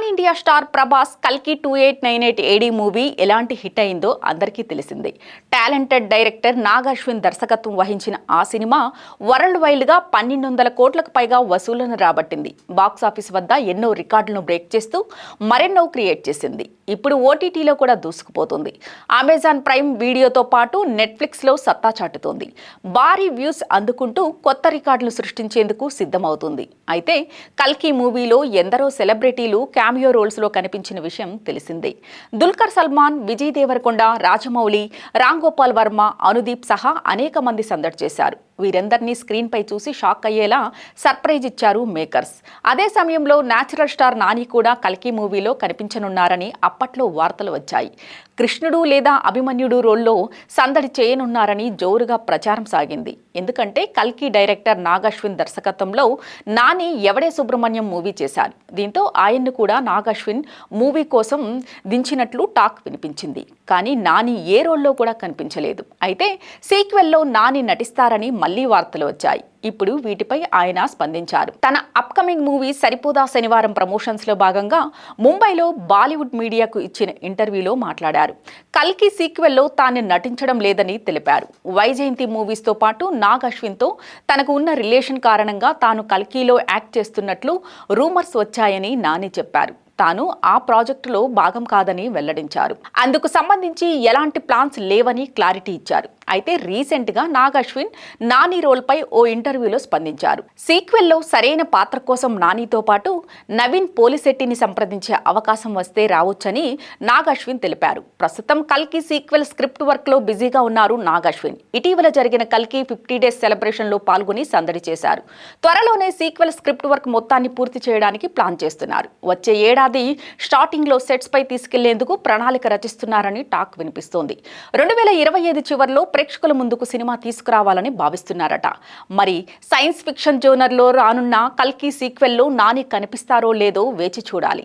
Pan India star Prabhas కల్కి 2898 ఏడీ movie ఎలాంటి hit అయిందో అందరికీ తెలిసిందే. టాలెంటెడ్ డైరెక్టర్ నాగ్ అశ్విన్ దర్శకత్వం వహించిన ఆ సినిమా వరల్డ్ వైడ్గా 1200 కోట్లకు పైగా వసూళ్లను రాబట్టింది. బాక్సాఫీస్ వద్ద ఎన్నో రికార్డులను బ్రేక్ చేస్తూ మరెన్నో క్రియేట్ చేసింది. ఇప్పుడు ఓటీటీలో కూడా దూసుకుపోతుంది. అమెజాన్ ప్రైమ్ వీడియోతో పాటు నెట్ఫ్లిక్స్లో సత్తా చాటుతోంది. భారీ వ్యూస్ అందుకుంటూ కొత్త రికార్డులు సృష్టించేందుకు సిద్ధమవుతుంది. అయితే కల్కి మూవీలో ఎందరో సెలబ్రిటీలు క్యామియో రోల్స్లో కనిపించిన విషయం తెలిసిందే. దుల్కర్ సల్మాన్, విజయ్ దేవరకొండ, రాజమౌళి, రామ్ గోపాల్ వర్మ, అనుదీప్ సహా అనేక మంది సందడి చేశారు. వీరందరినీ స్క్రీన్ పై చూసి షాక్ అయ్యేలా సర్ప్రైజ్ ఇచ్చారు మేకర్స్. అదే సమయంలో నేచురల్ స్టార్ నాని కూడా కల్కి మూవీలో కనిపించనున్నారని అప్పట్లో వార్తలు వచ్చాయి. కృష్ణుడు లేదా అభిమన్యుడు రోల్లో సందడి చేయనున్నారని జోరుగా ప్రచారం సాగింది. ఎందుకంటే కల్కి డైరెక్టర్ నాగ్ అశ్విన్ దర్శకత్వంలో నాని ఎవడే సుబ్రహ్మణ్యం మూవీ చేశారు. దీంతో ఆయన్ను కూడా నాగ్ అశ్విన్ మూవీ కోసం దించినట్లు టాక్ వినిపించింది. కానీ నాని ఏ రోల్లో కూడా కనిపించలేదు. అయితే సీక్వెల్లో నాని నటిస్తారని మళ్లీ వార్తలు వచ్చాయి. ఇప్పుడు వీటిపై ఆయన స్పందించారు. తన అప్కమింగ్ మూవీ సరిపోదా శనివారం ప్రమోషన్స్ లో భాగంగా ముంబైలో బాలీవుడ్ మీడియాకు ఇచ్చిన ఇంటర్వ్యూలో మాట్లాడారు. కల్కి సీక్వెల్లో తాను నటించడం లేదని తెలిపారు. వైజయంతి మూవీస్ తో పాటు నాగ్ అశ్విన్ తో తనకు ఉన్న రిలేషన్ కారణంగా తాను కల్కిలో యాక్ట్ చేస్తున్నట్లు రూమర్స్ వచ్చాయని నాని చెప్పారు. తాను ఆ ప్రాజెక్టులో భాగం కాదని వెల్లడించారు. అందుకు సంబంధించి ఎలాంటి ప్లాన్స్ లేవని క్లారిటీ ఇచ్చారు. అయితే రీసెంట్ గా నాగ్ అశ్విన్ నాని రోల్ పై ఓ ఇంటర్వ్యూలో స్పందించారు. సీక్వెల్లో సరైన పాత్ర కోసం నానితో పాటు నవీన్ పోలిశెట్టిని సంప్రదించే అవకాశం వస్తే రావచ్చని నాగ్ అశ్విన్ తెలిపారు. ప్రస్తుతం కల్కి సీక్వెల్ స్క్రిప్ట్ వర్క్ లో బిజీగా ఉన్నారు నాగ్ అశ్విన్. ఇటీవల జరిగిన కల్కి 50 డేస్ సెలబ్రేషన్ లో పాల్గొని సందడి చేశారు. త్వరలోనే సీక్వెల్ స్క్రిప్ట్ వర్క్ మొత్తాన్ని పూర్తి చేయడానికి ప్లాన్ చేస్తున్నారు. వచ్చే ఏడాది స్టార్టింగ్ లో సెట్స్ పై తీసుకెళ్లేందుకు ప్రణాళిక రచిస్తున్నారని టాక్ వినిపిస్తోంది. 2025 చివరిలో ప్రేక్షకుల ముందుకు సినిమా తీసుకురావాలని భావిస్తున్నారట. మరి సైన్స్ ఫిక్షన్ జోనర్లో రానున్న కల్కి సీక్వెల్లో నాని కనిపిస్తారో లేదో వేచి చూడాలి.